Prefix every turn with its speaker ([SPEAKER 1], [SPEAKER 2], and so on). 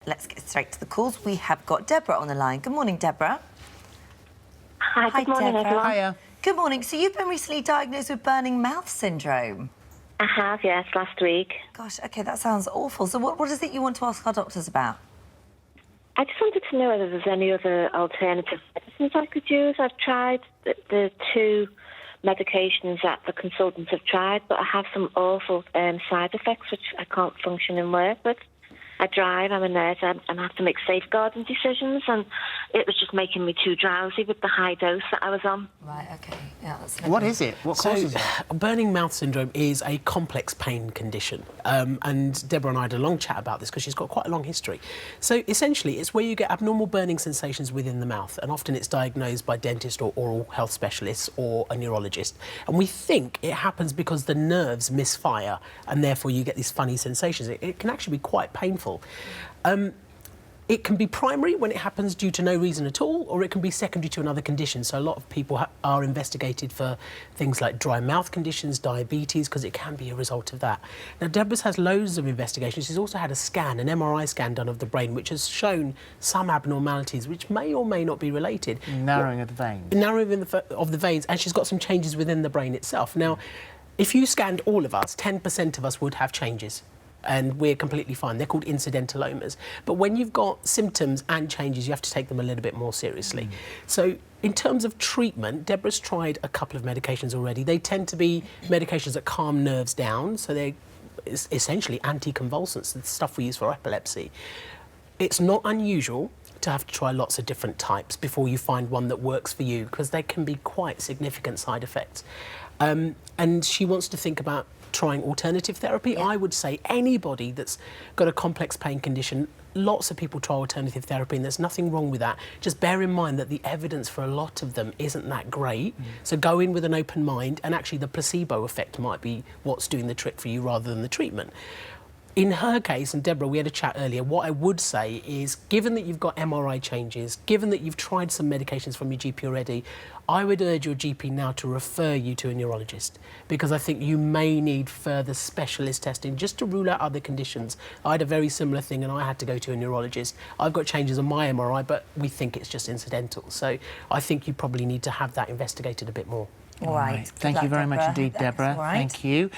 [SPEAKER 1] let's get straight to the calls. We have got Deborah on the line. Good morning, Deborah.
[SPEAKER 2] Hi, good morning,
[SPEAKER 1] Deborah.
[SPEAKER 2] everyone.
[SPEAKER 3] Hiya.
[SPEAKER 1] Good morning. So you've been recently diagnosed with burning mouth syndrome.
[SPEAKER 2] I have, yes, last week.
[SPEAKER 1] Gosh, OK, that sounds awful. So what is it you want to ask our doctors about?
[SPEAKER 2] I just wanted to know whether there's any other alternative medicines I could use. I've tried the two medications that the consultants have tried, but I have some awful side effects which I can't function in work with. I drive, I'm a nurse, and I have to make safeguarding decisions, and it was just making me too drowsy with the high dose that I was on.
[SPEAKER 1] Right, OK. Yeah, that's
[SPEAKER 3] What is it? What causes it?
[SPEAKER 4] Burning mouth syndrome is a complex pain condition. And Deborah and I had a long chat about this because she's got quite a long history. So essentially, it's where you get abnormal burning sensations within the mouth, and often it's diagnosed by dentists or oral health specialists or a neurologist. And we think it happens because the nerves misfire, and therefore you get these funny sensations. It can actually be quite painful. It can be primary when it happens due to no reason at all, or it can be secondary to another condition. So a lot of people are investigated for things like dry mouth conditions, diabetes, because it can be a result of that. Now, Deborah's has loads of investigations. She's also had a scan, an MRI scan done of the brain, which has shown some abnormalities, which may or may not be related.
[SPEAKER 3] Narrowing of the veins.
[SPEAKER 4] Narrowing of the veins, and she's got some changes within the brain itself. Now, if you scanned all of us, 10% of us would have changes. And we're completely fine. They're called incidentalomas. But when you've got symptoms and changes, you have to take them a little bit more seriously. So in terms of treatment, Deborah's tried a couple of medications already. They tend to be medications that calm nerves down. So they're essentially anticonvulsants, the stuff we use for epilepsy. It's not unusual to have to try lots of different types before you find one that works for you, because they can be quite significant side effects. And she wants to think about trying alternative therapy. I would say anybody that's got a complex pain condition, lots of people try alternative therapy, and there's nothing wrong with that. Just bear in mind that the evidence for a lot of them isn't that great. So go in with an open mind, and actually the placebo effect might be what's doing the trick for you rather than the treatment. In her case, and Deborah, we had a chat earlier, what I would say is, given that you've got MRI changes, given that you've tried some medications from your GP already, I would urge your GP now to refer you to a neurologist, because I think you may need further specialist testing just to rule out other conditions. I had a very similar thing and I had to go to a neurologist. I've got changes on my MRI, but we think it's just incidental. So I think you probably need to have that investigated a bit more.
[SPEAKER 1] All right.
[SPEAKER 3] Thank you very much indeed, Deborah.
[SPEAKER 1] All right.
[SPEAKER 3] Thank you.